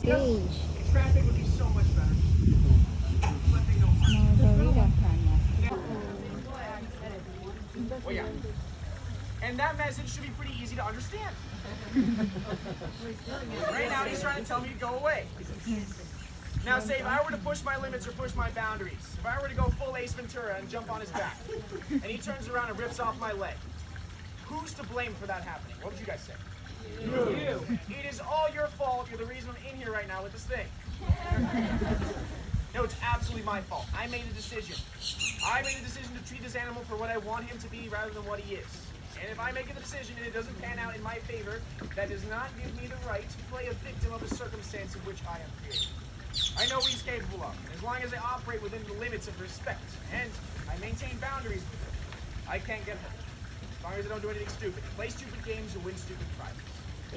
cage. Traffic would be so much better. But they don't. Margarita. Oh yeah. And that message should be pretty easy to understand. Right now he's trying to tell me to go away. Now say if I were to push my limits or push my boundaries, if I were to go full Ace Ventura and jump on his back, and he turns around and rips off my leg, who's to blame for that happening? What would you guys say? You. It is all your fault. You're the reason I'm in here right now with this thing. No, it's absolutely my fault. I made a decision. I made a decision to treat this animal for what I want him to be rather than what he is. And if I make a decision and it doesn't pan out in my favor, that does not give me the right to play a victim of the circumstance in which I am created. I know what he's capable of, and as long as I operate within the limits of respect, and I maintain boundaries with him, I can't get hurt. As long as I don't do anything stupid. Play stupid games and win stupid prizes.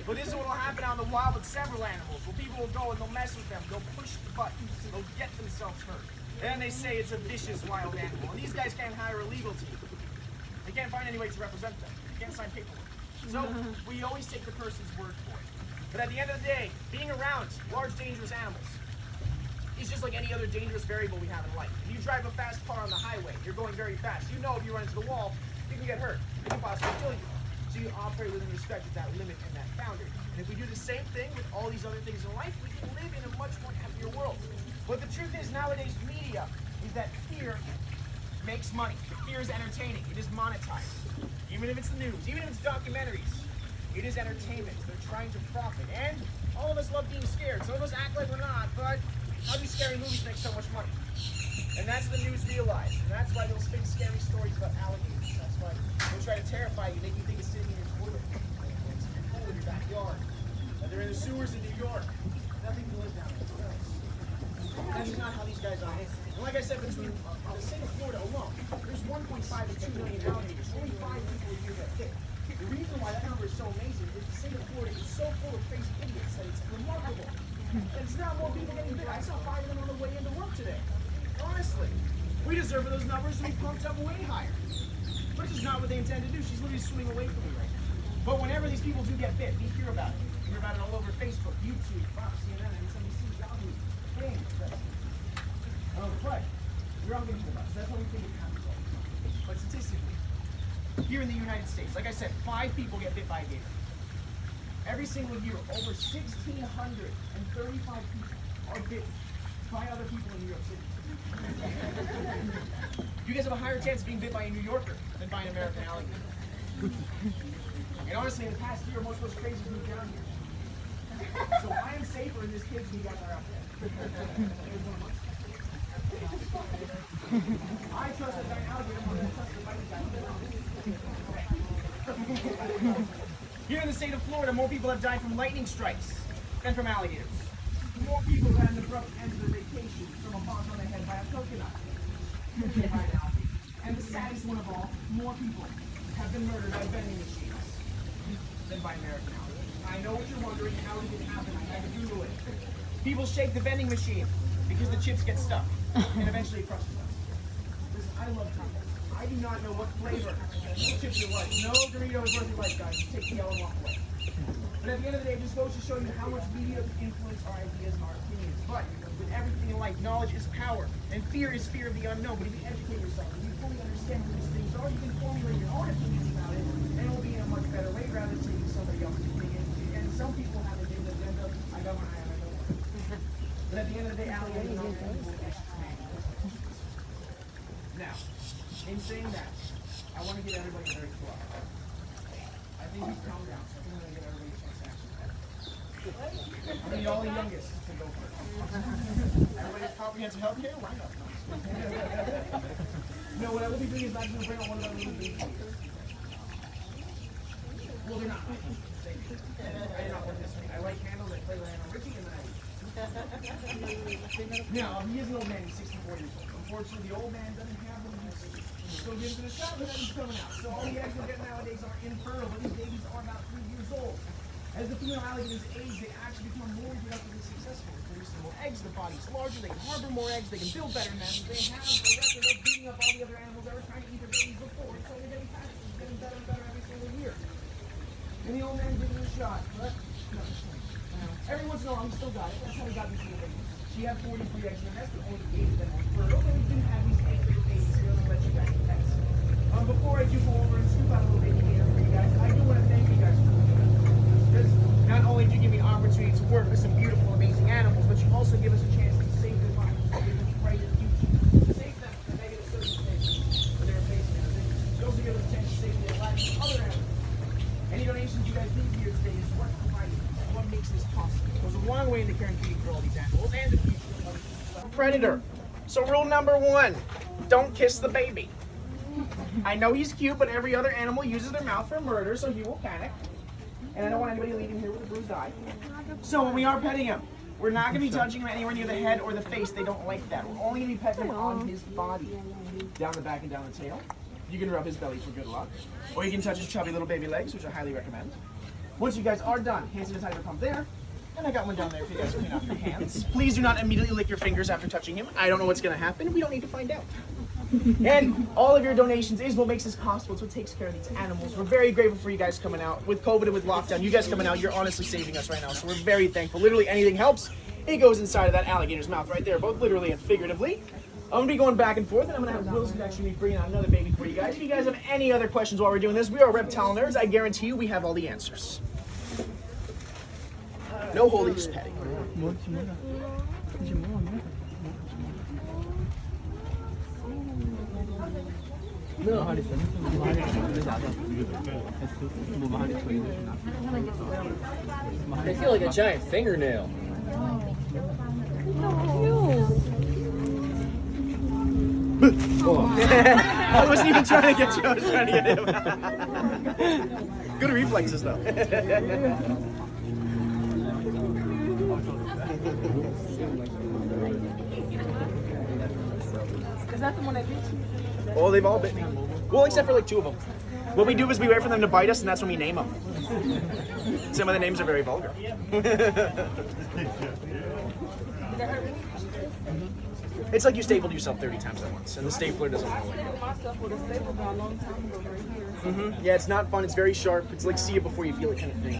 But this is what will happen out in the wild with several animals, where people will go and they'll mess with them, they'll push the buttons, they'll get themselves hurt. Then they say it's a vicious wild animal, and these guys can't hire a legal team. They can't find any way to represent them. They can't sign paperwork. So we always take the person's word for it. But at the end of the day, being around large, dangerous animals is just like any other dangerous variable we have in life. If you drive a fast car on the highway, you're going very fast. You know if you run into the wall, you can get hurt. It can possibly kill you. So you operate within respect of that limit and that boundary. And if we do the same thing with all these other things in life, we can live in a much more happier world. But the truth is nowadays media is that fear makes money. Fear is entertaining. It is monetized. Even if it's news, even if it's documentaries, it is entertainment. They're trying to profit. And all of us love being scared. Some of us act like we're not, but how do scary movies make so much money? And that's the news realized. And that's why they'll spin scary stories about alligators. That's why they'll try to terrify you, make you think it's sitting in your toilet, it's in your pool in your backyard, that they're in the sewers in New York. Nothing to live down there. That's not how these guys are. And like I said, between the state of Florida alone, there's 1.5 to 2 million alligators. Only 5 people a year get hit. The reason why that number is so amazing is the state of Florida is so full of crazy idiots that it's remarkable. And it's not more people getting bit. I saw 5 of them on the way into work today. Honestly, we deserve those numbers to be pumped up way higher. Which is not what they intend to do. She's literally swimming away from me right now. But whenever these people do get bit, we hear about it. We hear about it all over Facebook, YouTube, Fox, CNN, MSNBC, Yahoo, Bing. But you're all getting about it. That's what we think it happens all the time. But statistically, here in the United States, like I said, 5 people get bit by a gator. Every single year, over 1,635 people are bitten by other people in New York City. You guys have a higher chance of being bit by a New Yorker than by an American alligator. And honestly, in the past year, most of those crazies moved down here. So I am safer in this cage than you guys are out there. I trust that giant alligator more than I trust the fighting giant. Here in the state of Florida, more people have died from lightning strikes than from alligators. More people had an abrupt end to their vacation from a bonk on the head by a coconut. And the saddest one of all, more people have been murdered by vending machines than by American alligators. I know what you're wondering, how did it happen? I had to Google it. People shake the vending machine because the chips get stuck, and eventually it crushes us. Listen, I love Doritos. I do not know what flavor chips you like. No Dorito is worth your life, guys. Just take the yellow and walk away. But at the end of the day, it just goes to show you how much media influence our ideas and our opinions. But with everything in life, knowledge is power, and fear is fear of the unknown. But if you educate yourself, if you fully understand what these things are, you can formulate your own opinions about it, and it will be in a much better way rather than taking somebody else's opinion. And some people have a hidden agenda. I don't want to have it. But at the end of the day, alligators are now, in saying that, I want to give everybody a very cool opportunity. I think we've calmed down, so I think I'm going to give everybody a chance to actually better. I'm going to be all the youngest to go first. Everybody's comprehensive health care? Why not? No, what I will be doing is not going to bring on one of our little babies. Well, they're not. I did not want this. I like candles, I play Lionel Richie, and then I now, he is an old man, he's 64 years old. Unfortunately, the old man doesn't have them. He's still gives it a shot, but nothing's coming out. So all the eggs we'll get nowadays are infertile, but these babies are about 3 years old. As the female alligators age, they actually become more reproductively successful. They produce more eggs, their body's larger, they can harbor more eggs, they can build better nests. They have a record of beating up all the other animals that were trying to eat their babies before, so they're getting faster, getting better and better every single year. And the old man gives it a shot, but no. every once in a while, he still got it. That's how he got these little babies. She had 43 eggs in her nest, but only 8 of them were fertile, and we didn't have these 8 little babies here to let you guys pets. Before I do go over and scoop out a little baby gator for you guys, I do want to thank you guys for doing that. Because not only do you give me an opportunity to work with some beautiful, amazing animals, but you also give us a chance to save their lives, to give them a brighter future, to save them from negative circumstances that they're facing. You also give us a chance to save their lives from other animals. Any donations you guys do here today is what provides what makes this possible. It goes a long way in the care and feeding for all these animals and the future. Predator. So rule number 1, don't kiss the baby. I know he's cute, but every other animal uses their mouth for murder, so he will panic. And I don't want anybody leaving here with a bruised eye. So when we are petting him, we're not going to be touching him anywhere near the head or the face. They don't like that. We're only going to be petting him on his body. Down the back and down the tail. You can rub his belly for good luck. Or you can touch his chubby little baby legs, which I highly recommend. Once you guys are done, hand sanitizer pump there. And I got one down there for you guys to clean off your hands. Please do not immediately lick your fingers after touching him. I don't know what's going to happen. We don't need to find out. And all of your donations is what makes this possible. It's what takes care of these animals. We're very grateful for you guys coming out. With COVID and with lockdown, you guys coming out, you're honestly saving us right now. So we're very thankful. Literally anything helps. It goes inside of that alligator's mouth right there, both literally and figuratively. I'm going to be going back and forth, and I'm going to have Wilson actually be bringing out another baby for you guys. If you guys have any other questions while we're doing this, we are reptile nerds. I guarantee you we have all the answers. No holding, just petting. They feel like a giant fingernail. I wasn't even trying to get you, I was trying to get him. Good reflexes, though. Is that the one that bit you? Oh, they've all bit me. Well, except for like 2 of them. What we do is we wait for them to bite us, and that's when we name them. Some of the names are very vulgar. It's like you stapled yourself 30 times at once, and the stapler doesn't know what you do. Myself with a staple gun a long time ago right here. Yeah, it's not fun. It's very sharp. It's like see it before you feel it kind of thing.